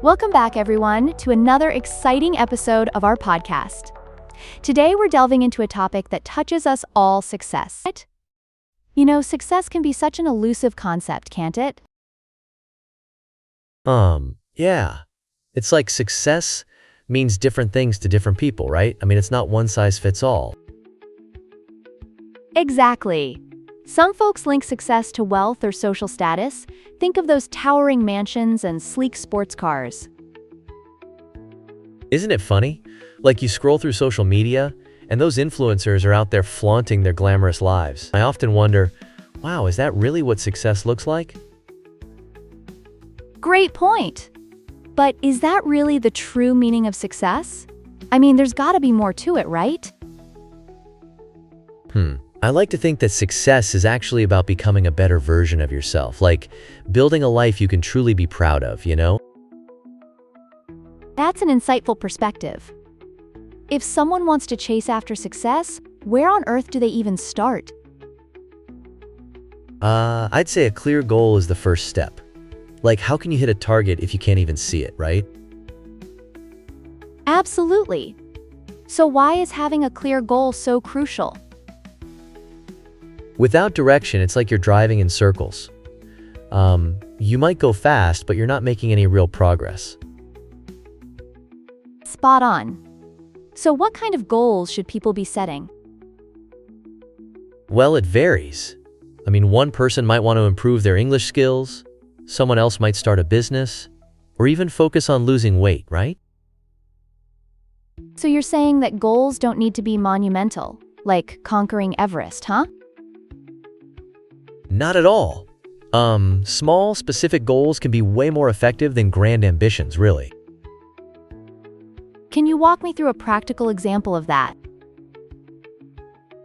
Welcome back, everyone, to another exciting episode of our podcast. Today, we're delving into a topic that touches us all: success. You know, success can be such an elusive concept, can't it? Yeah. It's like success means different things to different people, right? I mean, it's not one size fits all. Exactly. Some folks link success to wealth or social status. Think of those towering mansions and sleek sports cars. Isn't it funny? Like you scroll through social media, and those influencers are out there flaunting their glamorous lives. I often wonder, wow, is that really what success looks like? Great point. But is that really the true meaning of success? I mean, there's gotta be more to it, right? I like to think that success is actually about becoming a better version of yourself, like building a life you can truly be proud of, you know? That's an insightful perspective. If someone wants to chase after success, where on earth do they even start? I'd say a clear goal is the first step. Like, how can you hit a target if you can't even see it, right? Absolutely. So why is having a clear goal so crucial? Without direction, it's like you're driving in circles. You might go fast, but you're not making any real progress. Spot on. So what kind of goals should people be setting? Well, it varies. I mean, one person might want to improve their English skills, someone else might start a business, or even focus on losing weight, right? So you're saying that goals don't need to be monumental, like conquering Everest, huh? Not at all. Small, specific goals can be way more effective than grand ambitions, really. Can you walk me through a practical example of that?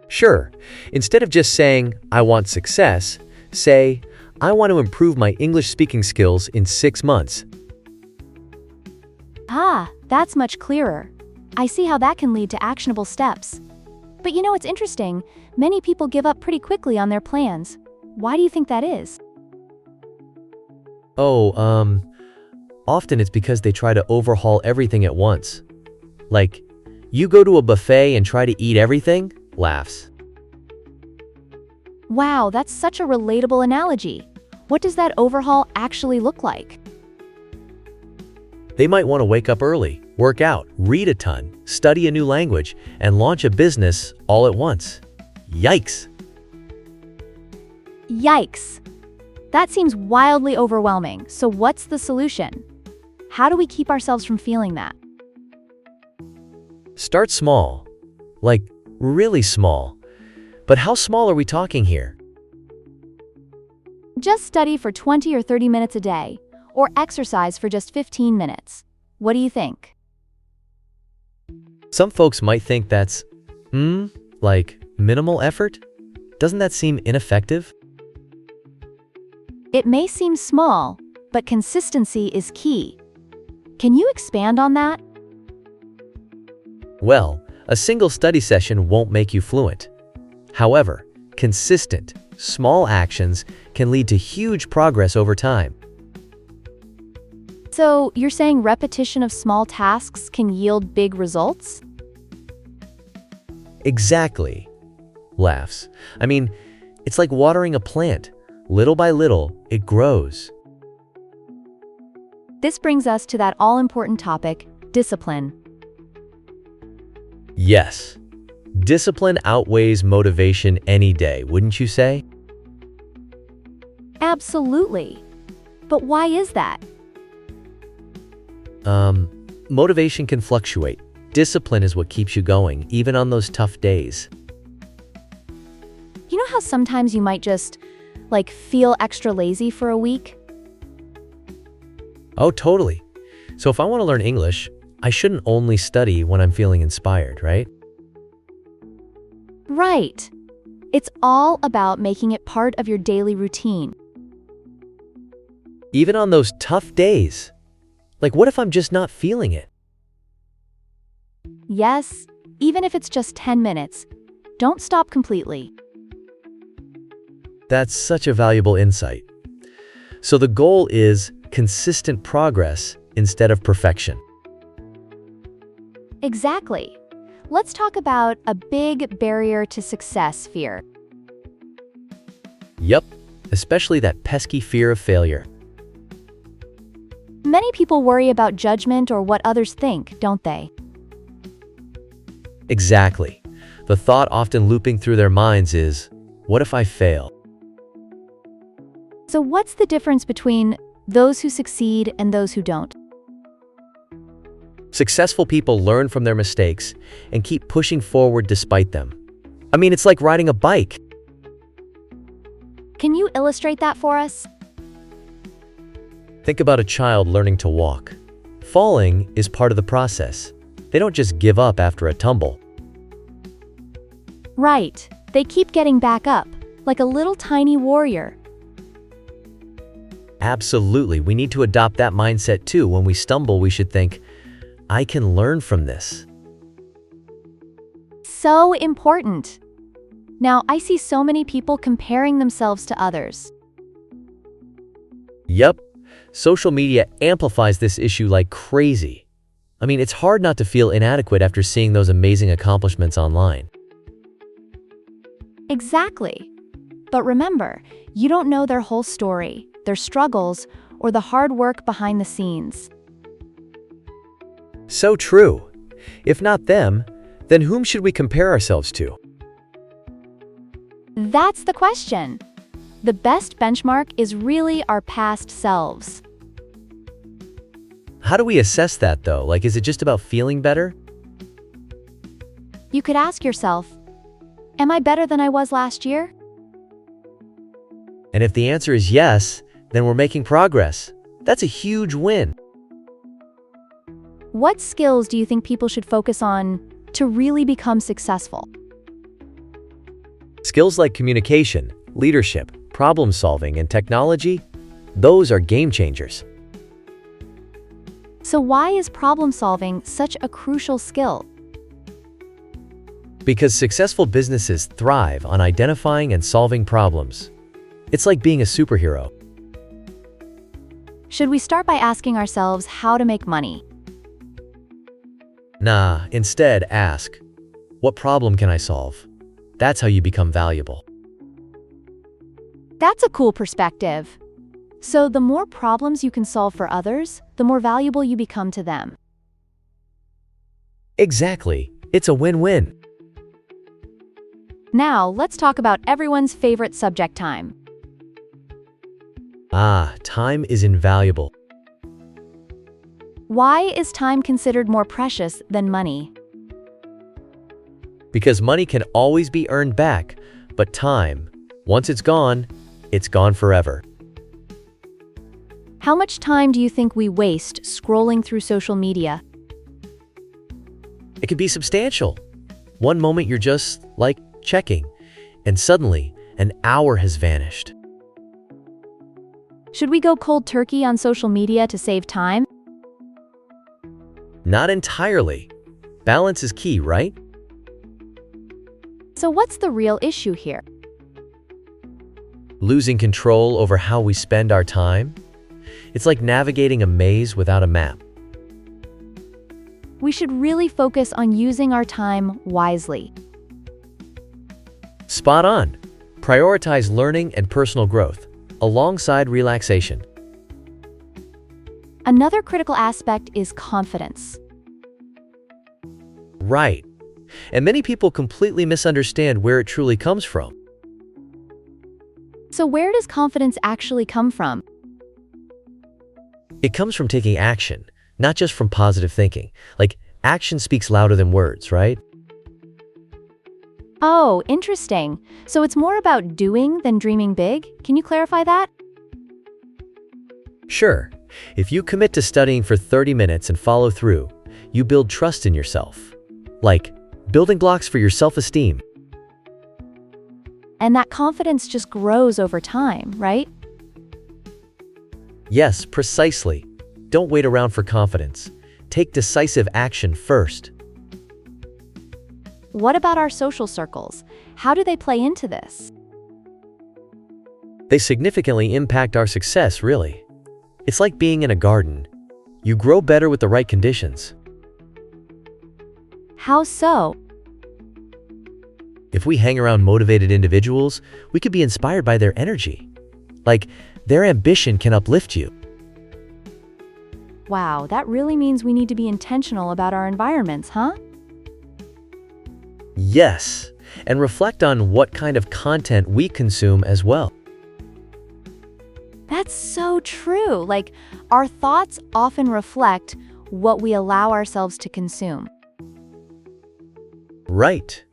Sure. Instead of just saying, I want success, say, I want to improve my English speaking skills in 6 months. Ah, that's much clearer. I see how that can lead to actionable steps. But you know, it's interesting. Many people give up pretty quickly on their plans. Why do you think that is? Often it's because they try to overhaul everything at once. Like, you go to a buffet and try to eat everything? Laughs. Wow, that's such a relatable analogy. What does that overhaul actually look like? They might want to wake up early, work out, read a ton, study a new language, and launch a business all at once. Yikes! Yikes! That seems wildly overwhelming. So what's the solution? How do we keep ourselves from feeling that? Start small. Like, really small. But how small are we talking here? Just study for 20 or 30 minutes a day, or exercise for just 15 minutes. What do you think? Some folks might think that's, like minimal effort? Doesn't that seem ineffective? It may seem small, but consistency is key. Can you expand on that? Well, a single study session won't make you fluent. However, consistent, small actions can lead to huge progress over time. So you're saying repetition of small tasks can yield big results? Exactly. Laughs. I mean, it's like watering a plant. Little by little, it grows. This brings us to that all-important topic, discipline. Yes. Discipline outweighs motivation any day, wouldn't you say? Absolutely. But why is that? Motivation can fluctuate. Discipline is what keeps you going, even on those tough days. You know how sometimes you might just, feel extra lazy for a week? Oh, totally. So if I want to learn English, I shouldn't only study when I'm feeling inspired, right? Right. It's all about making it part of your daily routine. Even on those tough days. Like, what if I'm just not feeling it? Yes, even if it's just 10 minutes, don't stop completely. That's such a valuable insight. So the goal is consistent progress, instead of perfection. Exactly. Let's talk about a big barrier to success fear. Yup, especially that pesky fear of failure. Many people worry about judgment or what others think, don't they? Exactly. The thought often looping through their minds is, what if I fail? So what's the difference between those who succeed and those who don't? Successful people learn from their mistakes and keep pushing forward despite them. I mean, it's like riding a bike. Can you illustrate that for us? Think about a child learning to walk. Falling is part of the process. They don't just give up after a tumble. Right. They keep getting back up, like a little tiny warrior. Absolutely, we need to adopt that mindset too. When we stumble, we should think, I can learn from this. So important. Now, I see so many people comparing themselves to others. Yup, social media amplifies this issue like crazy. I mean, it's hard not to feel inadequate after seeing those amazing accomplishments online. Exactly. But remember, you don't know their whole story, their struggles, or the hard work behind the scenes. So true. If not them, then whom should we compare ourselves to? That's the question. The best benchmark is really our past selves. How do we assess that though? Like, is it just about feeling better? You could ask yourself, am I better than I was last year? And if the answer is yes, then we're making progress. That's a huge win. What skills do you think people should focus on to really become successful? Skills like communication, leadership, problem solving, and technology, those are game changers. So why is problem solving such a crucial skill? Because successful businesses thrive on identifying and solving problems. It's like being a superhero. Should we start by asking ourselves how to make money? Nah, instead ask, what problem can I solve? That's how you become valuable. That's a cool perspective. So the more problems you can solve for others, the more valuable you become to them. Exactly. It's a win-win. Now, let's talk about everyone's favorite subject, time. Time is invaluable. Why is time considered more precious than money? Because money can always be earned back, but time, once it's gone forever. How much time do you think we waste scrolling through social media? It can be substantial. One moment you're just, like, checking, and suddenly, an hour has vanished. Should we go cold turkey on social media to save time? Not entirely. Balance is key, right? So what's the real issue here? Losing control over how we spend our time? It's like navigating a maze without a map. We should really focus on using our time wisely. Spot on. Prioritize learning and personal growth, alongside relaxation. Another critical aspect is confidence. Right. And many people completely misunderstand where it truly comes from. So where does confidence actually come from? It comes from taking action, not just from positive thinking. Like, action speaks louder than words, right? Oh, interesting. So it's more about doing than dreaming big? Can you clarify that? Sure. If you commit to studying for 30 minutes and follow through, you build trust in yourself. Like, building blocks for your self-esteem. And that confidence just grows over time, right? Yes, precisely. Don't wait around for confidence. Take decisive action first. What about our social circles? How do they play into this? They significantly impact our success, really. It's like being in a garden. You grow better with the right conditions. How so? If we hang around motivated individuals, we could be inspired by their energy. Like, their ambition can uplift you. Wow, that really means we need to be intentional about our environments, huh? Yes, and reflect on what kind of content we consume as well. That's so true. Like, our thoughts often reflect what we allow ourselves to consume. Right.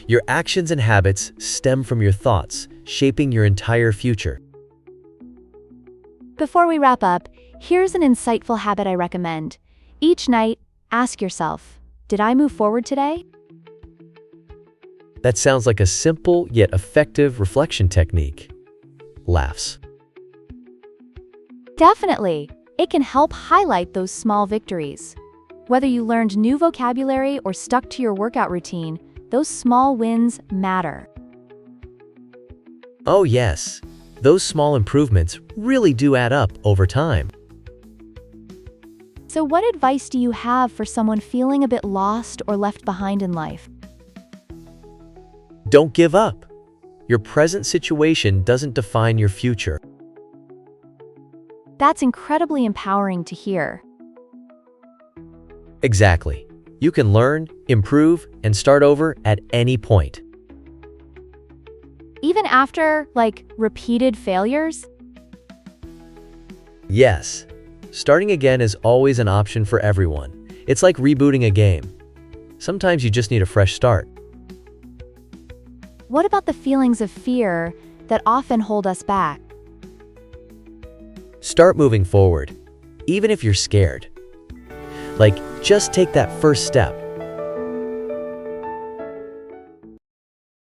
Your actions and habits stem from your thoughts, shaping your entire future. Before we wrap up, here's an insightful habit I recommend. Each night, ask yourself, did I move forward today? That sounds like a simple yet effective reflection technique. Laughs. Definitely. It can help highlight those small victories. Whether you learned new vocabulary or stuck to your workout routine, those small wins matter. Oh yes, those small improvements really do add up over time. So what advice do you have for someone feeling a bit lost or left behind in life? Don't give up. Your present situation doesn't define your future. That's incredibly empowering to hear. Exactly. You can learn, improve, and start over at any point. Even after, repeated failures? Yes, starting again is always an option for everyone. It's like rebooting a game. Sometimes you just need a fresh start. What about the feelings of fear that often hold us back? Start moving forward, even if you're scared. Just take that first step.